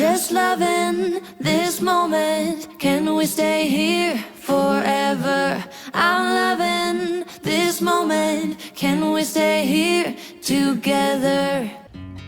Just loving this moment. Can we stay here forever? I'm loving this moment. Can we stay here together?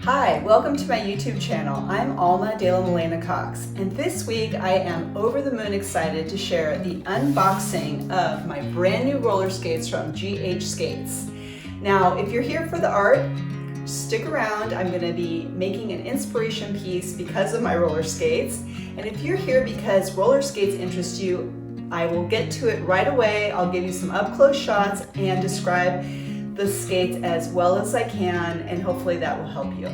Hi, welcome to my YouTube channel. I'm Alma de la Milena Cox, and this week I am over the moon excited to share the unboxing of my brand new roller skates from GH Skates. Now, if you're here for the art, stick around. I'm going to be making an inspiration piece because of my roller skates. And if you're here because roller skates interest you, I will get to it right away. I'll give you some up-close shots and describe the skates as well as I can, and hopefully that will help you.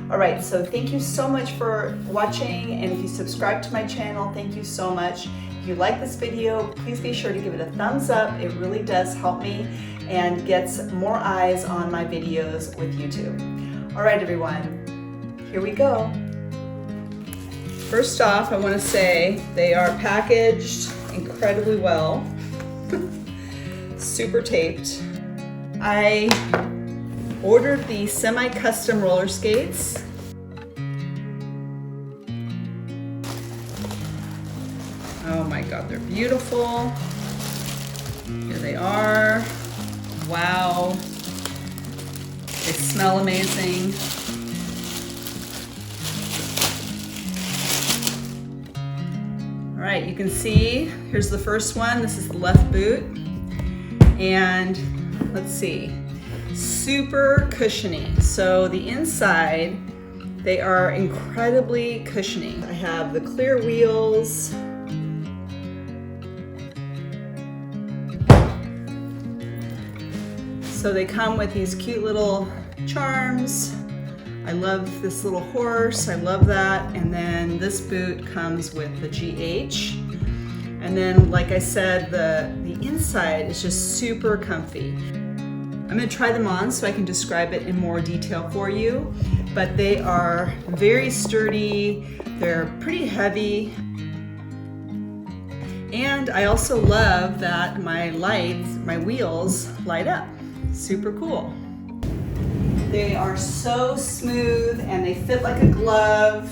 All right, so thank you so much for watching, and if you subscribe to my channel, thank you so much. If you like this video, please be sure to give it a thumbs up. It really does help me and gets more eyes on my videos with YouTube. All right, everyone, here we go. First off, I want to say they are packaged incredibly well, super taped. I ordered the semi-custom roller skates. Oh my God, they're beautiful. Here they are. Wow. They smell amazing. All right, you can see, here's the first one. This is the left boot. And let's see, super cushiony. So the inside, they are incredibly cushiony. I have the clear wheels. So they come with these cute little charms. I love this little horse, I love that. And then this boot comes with the GH. And then, like I said, the inside is just super comfy. I'm gonna try them on so I can describe it in more detail for you. But they are very sturdy, they're pretty heavy. And I also love that my wheels light up. Super cool. They are so smooth and they fit like a glove,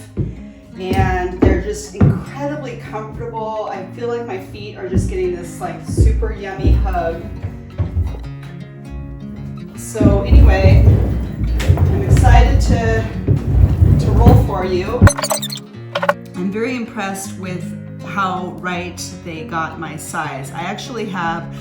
and they're just incredibly comfortable. I feel like my feet are just getting this like super yummy hug. So anyway, I'm excited to roll for you. I'm very impressed with how right they got my size. I actually have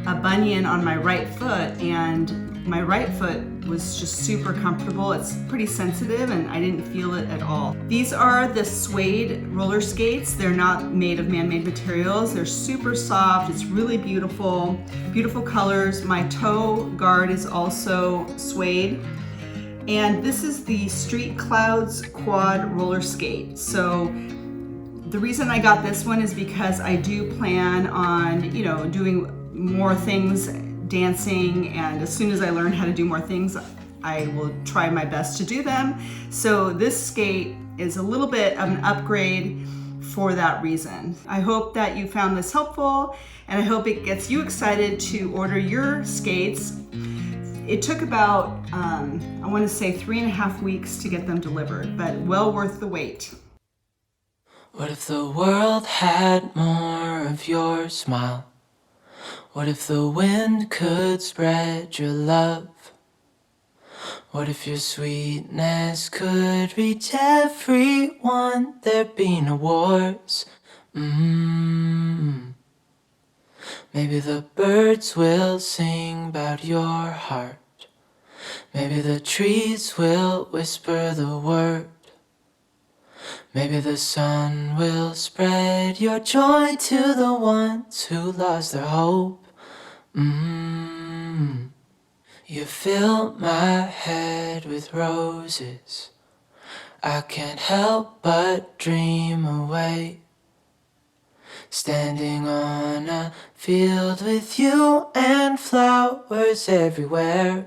a bunion on my right foot, and my right foot was just super comfortable. It's pretty sensitive and I didn't feel it at all. These are the suede roller skates. They're not made of man-made materials. They're super soft. It's really beautiful, beautiful colors. My toe guard is also suede. And this is the Street Clouds Quad roller skate. So the reason I got this one is because I do plan on, doing more things, dancing, and as soon as I learn how to do more things, I will try my best to do them. So this skate is a little bit of an upgrade for that reason. I hope that you found this helpful, and I hope it gets you excited to order your skates. It took about, I want to say 3.5 weeks to get them delivered, but well worth the wait. What if the world had more of your smile? What if the wind could spread your love? What if your sweetness could reach everyone? There'd be no wars. Maybe the birds will sing about your heart. Maybe the trees will whisper the word. Maybe the sun will spread your joy to the ones who lost their hope. You fill my head with roses. I can't help but dream away. Standing on a field with you and flowers everywhere.